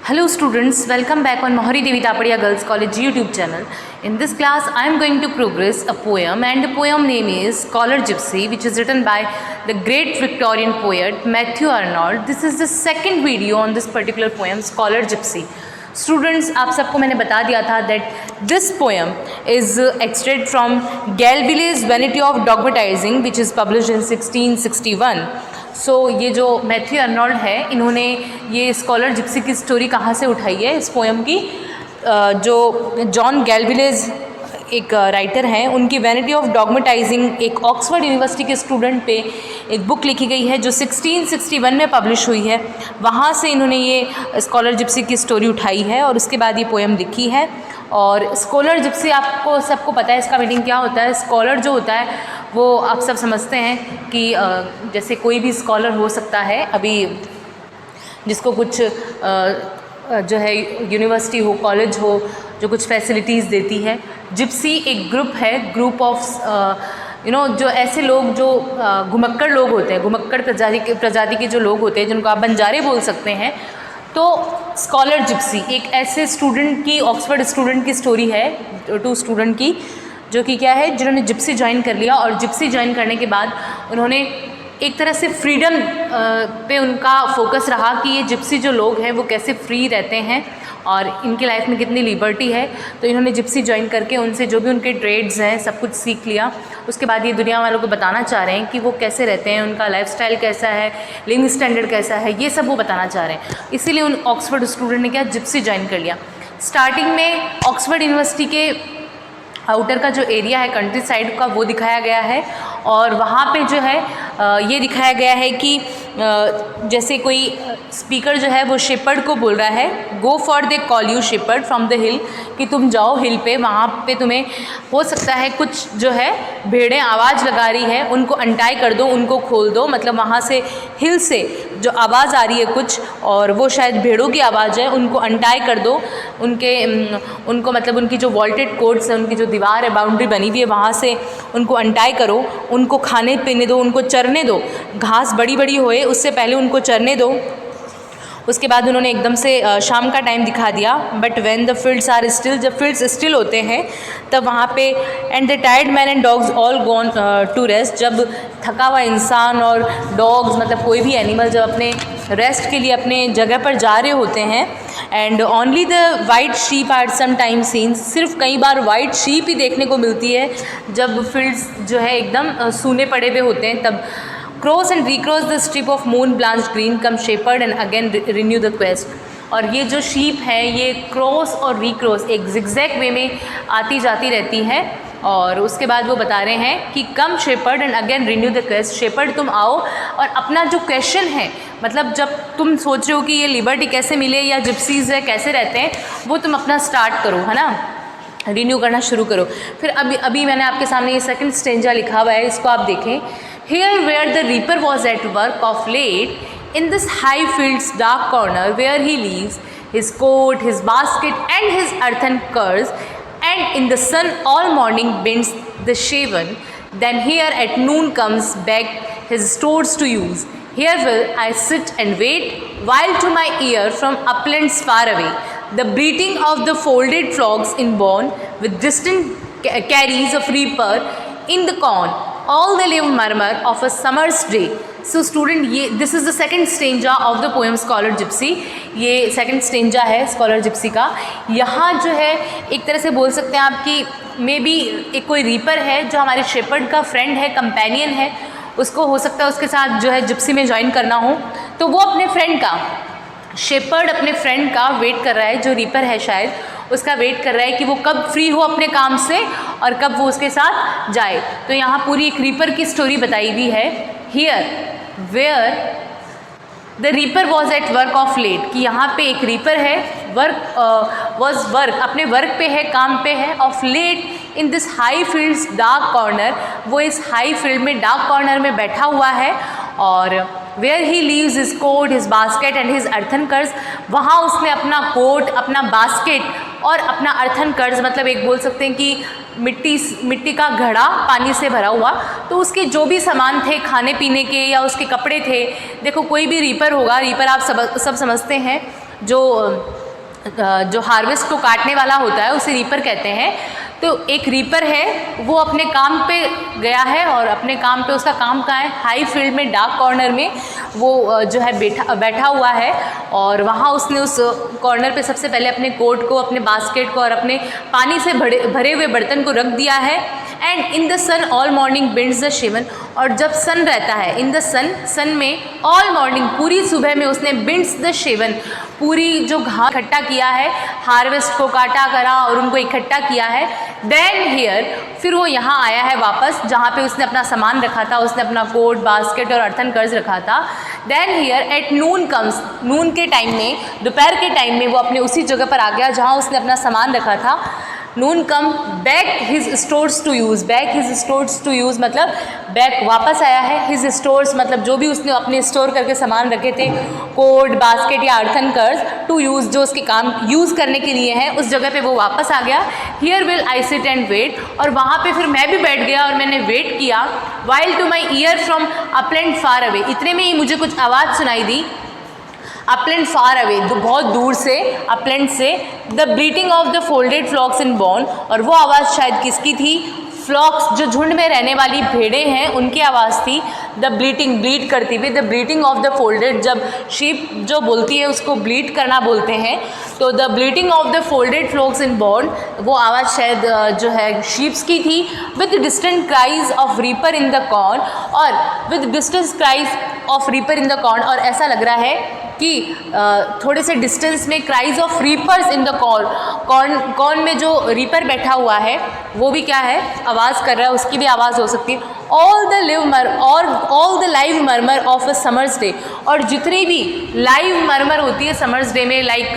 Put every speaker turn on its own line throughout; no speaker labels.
Hello students, welcome back on Mohari Devi Tapadia Girls College YouTube channel. In this class, I am going to progress a poem, and the poem name is Scholar Gypsy, which is written by the great Victorian poet Matthew Arnold. This is the second video on this particular poem, Scholar Gypsy. Students, आप सबको मैंने बता दिया था that this poem is extract from Galvillay's Vanity of Dogmatizing, which is published in 1661. ये जो Matthew Arnold है, इन्होंने ये स्कॉलर जिप्सी की स्टोरी कहाँ से उठाई है इस पोएम की, जो जॉन गैल्विलेज एक राइटर हैं, उनकी वैनिटी ऑफ डॉगमेटाइजिंग एक ऑक्सफोर्ड यूनिवर्सिटी के स्टूडेंट पे एक बुक लिखी गई है जो 1661 में पब्लिश हुई है। वहाँ से इन्होंने ये स्कॉलर जिप्सी की स्टोरी उठाई है और उसके बाद ये पोएम लिखी है। और स्कॉलर जिप्सी आपको सबको पता है इसका मीनिंग क्या होता है। स्कॉलर जो होता है वो आप सब समझते हैं कि जैसे कोई भी स्कॉलर हो सकता है, अभी जिसको कुछ जो है यूनिवर्सिटी हो, कॉलेज हो, जो कुछ फैसिलिटीज़ देती है। जिप्सी एक ग्रुप है, ग्रुप ऑफ जो ऐसे लोग जो घुमक्कड़ लोग होते हैं, घुमक्कड़ प्रजाति के जो लोग होते हैं, जिनको आप बंजारे बोल सकते हैं। तो स्कॉलर जिप्सी एक ऐसे स्टूडेंट की, ऑक्सफोर्ड स्टूडेंट की स्टोरी है, 2 स्टूडेंट की, जो कि क्या है, जिन्होंने जिप्सी ज्वाइन कर लिया। और जिप्सी ज्वाइन करने के बाद उन्होंने एक तरह से फ्रीडम पे उनका फोकस रहा कि ये जिप्सी जो लोग हैं वो कैसे फ्री रहते हैं और इनकी लाइफ में कितनी लिबर्टी है। तो इन्होंने जिप्सी ज्वाइन करके उनसे जो भी उनके ट्रेड्स हैं सब कुछ सीख लिया। उसके बाद ये दुनिया वालों को बताना चाह रहे हैं कि वो कैसे रहते हैं, उनका लाइफस्टाइल कैसा है, लिविंग स्टैंडर्ड कैसा है, ये सब वो बताना चाह रहे हैं। इसीलिए उन ऑक्सफोर्ड स्टूडेंट ने क्या, जिप्सी ज्वाइन कर लिया। स्टार्टिंग में ऑक्सफोर्ड यूनिवर्सिटी के आउटर का जो एरिया है कंट्री साइड का, वो दिखाया गया है। और वहाँ पे जो है ये दिखाया गया है कि जैसे कोई स्पीकर जो है वो शेपर्ड को बोल रहा है, go for they call you shepherd from the hill, कि तुम जाओ हिल पे, वहाँ पे तुम्हें हो सकता है कुछ जो है भेड़ें आवाज़ लगा रही है, उनको अनटाई कर दो, उनको खोल दो। मतलब वहाँ से हिल से जो आवाज़ आ रही है कुछ, और वो शायद भेड़ों की आवाज़ है, उनको अनटाई कर दो। उनको मतलब उनकी जो वॉल्टेड कोर्ट्स है, उनकी जो दीवार है, बाउंड्री बनी हुई है, वहाँ से उनको अनटाई करो, उनको खाने पीने दो, उनको चरने दो। घास बड़ी बड़ी होए उससे पहले उनको चरने दो। उसके बाद उन्होंने एकदम से शाम का टाइम दिखा दिया। But when the fields are still, जब फील्ड्स स्टिल होते हैं तब वहाँ पे and the tired man and dogs all gone to rest, जब थका हुआ इंसान और डॉग्स मतलब कोई भी एनिमल जब अपने रेस्ट के लिए अपने जगह पर जा रहे होते हैं। And only the white sheep are some time seen, सिर्फ कई बार वाइट शीप ही देखने को मिलती है जब फील्ड्स जो है एकदम सूने पड़े हुए होते हैं तब। Cross and recross the strip of moon blanched green come shepherd and again renew the quest. और ये जो शीप है ये क्रॉस और रिक्रॉस एक जिगजैग वे में आती जाती रहती है। और उसके बाद वो बता रहे हैं कि come shepherd and again renew the quest, shepherd तुम आओ और अपना जो क्वेश्चन है, मतलब जब तुम सोच रहे हो कि ये लिबर्टी कैसे मिले या जिप्सीज है कैसे रहते हैं, वो तुम अपना स्टार्ट करो, है ना, रिन्यू करना शुरू करो। फिर अभी मैंने आपके सामने ये सेकंड स्टेंजा लिखा हुआ है, इसको आप देखें। Here where the reaper was at work of late, in this high field's dark corner where he leaves his coat, his basket and his earthen curse, and in the sun all morning bends the shaven, then here at noon comes back his stores to use. Here will I sit and wait, while to my ear from uplands far away, the bleating of the folded flocks inborn with distant carries of reaper in the corn, all the live murmur of a summer's day. So student, ये this is the second stanza of the poem scholar Gypsy. ये second stanza है scholar Gypsy का। यहाँ जो है एक तरह से बोल सकते हैं आप कि मे बी एक कोई रीपर है जो हमारे शेपर्ड का फ्रेंड है, कंपेनियन है, उसको हो सकता है उसके साथ जो है जिप्सी में ज्वाइन करना हो, तो वो अपने फ्रेंड का, शेपर्ड अपने फ्रेंड का वेट कर रहा है, जो रीपर है शायद उसका वेट कर रहा है कि वो कब फ्री हो अपने काम से और कब वो उसके साथ जाए। तो यहाँ पूरी एक रीपर की स्टोरी बताई हुई है। Here where the reaper was at work of late, कि यहाँ पे एक रीपर है, वर्क अपने वर्क पे है, काम पे है, of late in this high fields dark corner, वो इस हाई फील्ड में डार्क कॉर्नर में बैठा हुआ है। और where he leaves his coat, his basket and his earthen cruse, वहाँ उसने अपना कोट, अपना बास्केट और अपना अर्थन कर्ज, मतलब एक बोल सकते हैं कि मिट्टी का घड़ा पानी से भरा हुआ, तो उसके जो भी सामान थे खाने पीने के या उसके कपड़े थे। देखो कोई भी रीपर होगा, रीपर आप सब समझते हैं, जो हार्वेस्ट को काटने वाला होता है उसे रीपर कहते हैं। तो एक रीपर है, वो अपने काम पे गया है और अपने काम पे, उसका काम कहाँ है, हाई फील्ड में डार्क कॉर्नर में वो जो है बैठा हुआ है। और वहाँ उसने उस कॉर्नर पे सबसे पहले अपने कोट को, अपने बास्केट को और अपने पानी से भरे हुए बर्तन को रख दिया है। And in the sun all morning binds the sheaves, और जब सन रहता है, इन द सन में ऑल मॉर्निंग, पूरी सुबह में उसने बिंड्स द शेवन, पूरी जो घास इकट्ठा किया है, हार्वेस्ट को काटा करा और उनको इकट्ठा किया है। देन हियर, फिर वो यहाँ आया है वापस, जहाँ पे उसने अपना सामान रखा था, उसने अपना कोट, बास्केट और अर्थन कर्ज रखा था। Then here at noon comes, noon के टाइम में, दोपहर के टाइम में वो अपने उसी जगह पर आ गया जहाँ उसने अपना सामान रखा था। Noon come back his stores to use, back his stores to use मतलब बैक वापस आया है, हिज स्टोर्स मतलब जो भी उसने अपने स्टोर करके सामान रखे थे, कोट, बास्केट या अर्थन कर्ज, टू यूज़ जो उसके काम यूज़ करने के लिए है, उस जगह पे वो वापस आ गया। Here will I sit and wait, और वहाँ पे फिर मैं भी बैठ गया और मैंने वेट किया। While to my ear from upland far away, इतने में ही मुझे कुछ आवाज़ सुनाई दी, अपलैंड फार अवे, बहुत दूर से, अपलैंड से, the bleating of the folded flocks is borne, और वो आवाज़ शायद किसकी थी, फ्लॉक्स जो झुंड में रहने वाली भेड़ें हैं उनकी आवाज़ थी। द ब्लीटिंग, ब्लीट करती हुई, the bleating of the folded, जब शीप जो बोलती है उसको ब्लीट करना बोलते हैं, तो the bleating of the folded flocks is borne, वो आवाज़ शायद जो है शीप्स की थी। With distant cries of reaper in the corn, और with distance cries of reaper in the corn, और ऐसा लग रहा है कि थोड़े से डिस्टेंस में cries of reapers in the corn में जो रीपर बैठा हुआ है वो भी क्या है, आवाज़ कर रहा है, उसकी भी आवाज़ हो सकती है। All the live murmur of a summer's day, और जितनी भी लाइव मरमर होती है समर्स डे में, like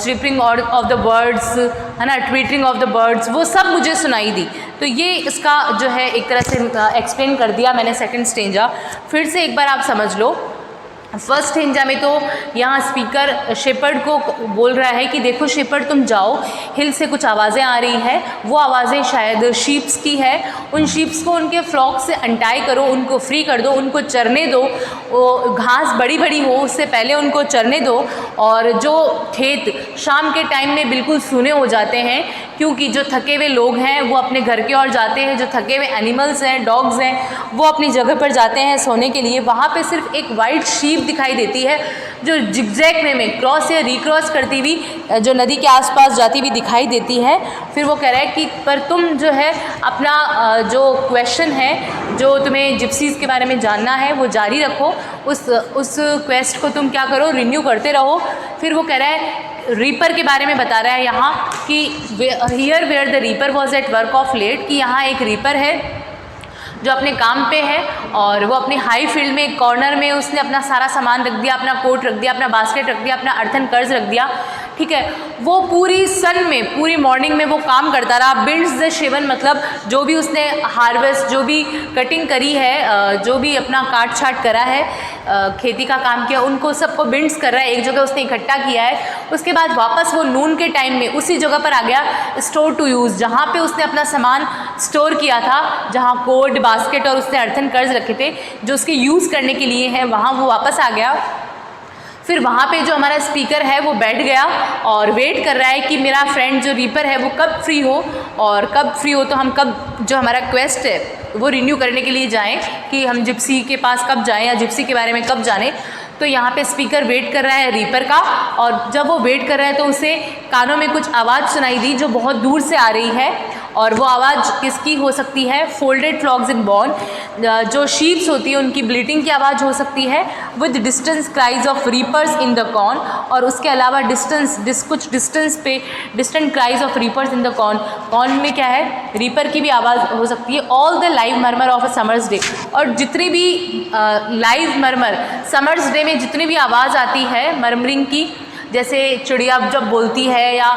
tripping of the birds, है ना, ट्वीटरिंग ऑफ द बर्ड्स, वो सब मुझे सुनाई दी। तो ये इसका जो है एक तरह से एक्सप्लेन कर दिया मैंने सेकंड स्टेंजा। फिर से एक बार आप समझ लो। फर्स्ट स्टेंजा में तो यहाँ स्पीकर शेपर्ड को बोल रहा है कि देखो शेपर्ड तुम जाओ, हिल से कुछ आवाज़ें आ रही हैं, वो आवाज़ें शायद शीप्स की है, उन शीप्स को उनके फ्लॉक से अनटाई करो, उनको फ्री कर दो, उनको चरने दो, वो घास बड़ी बड़ी हो उससे पहले उनको चरने दो। और जो खेत शाम के टाइम में बिल्कुल सूने हो जाते हैं, क्योंकि जो थके हुए लोग हैं वो अपने घर की ओर जाते हैं, जो थके हुए एनिमल्स हैं, डॉग्स हैं, वो अपनी जगह पर जाते हैं सोने के लिए। वहाँ पे सिर्फ एक वाइट शीप दिखाई देती है जो जिगजैग वे में क्रॉस या रिक्रॉस करती हुई जो नदी के आसपास जाती हुई दिखाई देती है। फिर वो कह रहा है कि पर तुम जो है अपना जो क्वेश्चन है, जो तुम्हें जिप्सीज़ के बारे में जानना है, वो जारी रखो, उस क्वेस्ट को तुम क्या करो, रिन्यू करते रहो। फिर वो कह रहा है रीपर के बारे में बता रहा है यहाँ कि here where the reaper was at work of late, कि यहाँ एक रीपर है जो अपने काम पे है और वो अपने हाई फील्ड में एक कॉर्नर में उसने अपना सारा सामान रख दिया, अपना कोट रख दिया, अपना बास्केट रख दिया, अपना अर्थन कर्ज रख दिया, ठीक है। वो पूरी सन में, पूरी मॉर्निंग में वो काम करता रहा। बिंड्स द शेवन मतलब जो भी उसने हार्वेस्ट, जो भी कटिंग करी है, जो भी अपना काट छाट करा है, खेती का काम किया, उनको सबको बिंड्स कर रहा है, एक जगह उसने इकट्ठा किया है। उसके बाद वापस वो नून के टाइम में उसी जगह पर आ गया, स्टोर टू यूज़, जहाँ पे उसने अपना सामान स्टोर किया था, जहाँ कोट, बास्केट और उसने अर्थन कर्ज रखे थे जो उसके यूज़ करने के लिए हैं, वहाँ वो वापस आ गया। फिर वहाँ पे जो हमारा स्पीकर है वो बैठ गया और वेट कर रहा है कि मेरा फ्रेंड जो रीपर है वो कब फ्री हो, और कब फ्री हो तो हम कब जो हमारा क्वेस्ट है वो रिन्यू करने के लिए जाएं, कि हम जिप्सी के पास कब जाएं या जिप्सी के बारे में कब जानें। तो यहाँ पे स्पीकर वेट कर रहा है रीपर का, और जब वो वेट कर रहा है तो उसे कानों में कुछ आवाज़ सुनाई दी जो बहुत दूर से आ रही है, और वो आवाज़ किसकी हो सकती है, फोल्डेड फ्लॉक्स इन बॉर्न, जो शीप्स होती है उनकी ब्लीटिंग की आवाज़ हो सकती है। With distance cries of reapers in the corn, और उसके अलावा कुछ डिस्टेंस पे distant cries of reapers in the corn में क्या है, रीपर की भी आवाज़ हो सकती है। All the live murmur of a summer's day, और जितनी भी लाइव मरमर समर्स डे में जितनी भी आवाज़ आती है मरमरिंग की, जैसे चिड़िया जब बोलती है, या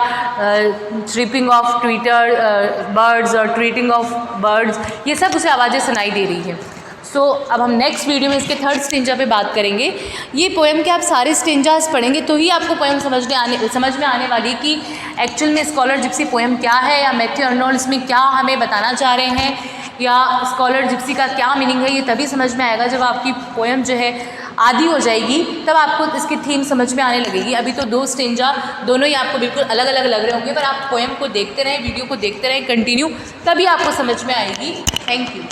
ट्रिपिंग ऑफ ट्वीटर बर्ड्स और ट्वीटिंग ऑफ बर्ड्स, ये सब उसे आवाज़ें सुनाई दे रही है। सो अब हम नेक्स्ट वीडियो में इसके थर्ड स्टेंजा पे बात करेंगे। ये पोएम के आप सारे स्टेंजास पढ़ेंगे तो ही आपको पोएम समझ में आने वाली कि एक्चुअल में स्कॉलर जिप्सी पोएम क्या है, या मैथ्यू अर्नोल्ड इसमें क्या हमें बताना चाह रहे हैं, या स्कॉलर जिप्सी का क्या मीनिंग है। ये तभी समझ में आएगा जब आपकी पोएम जो है आधी हो जाएगी तब आपको इसकी थीम समझ में आने लगेगी। अभी तो 2 स्टेंजा दोनों ही आपको बिल्कुल अलग अलग लग रहे होंगे, पर आप पोएम को देखते रहें, वीडियो को देखते रहें कंटिन्यू, तभी आपको समझ में आएगी। Thank you.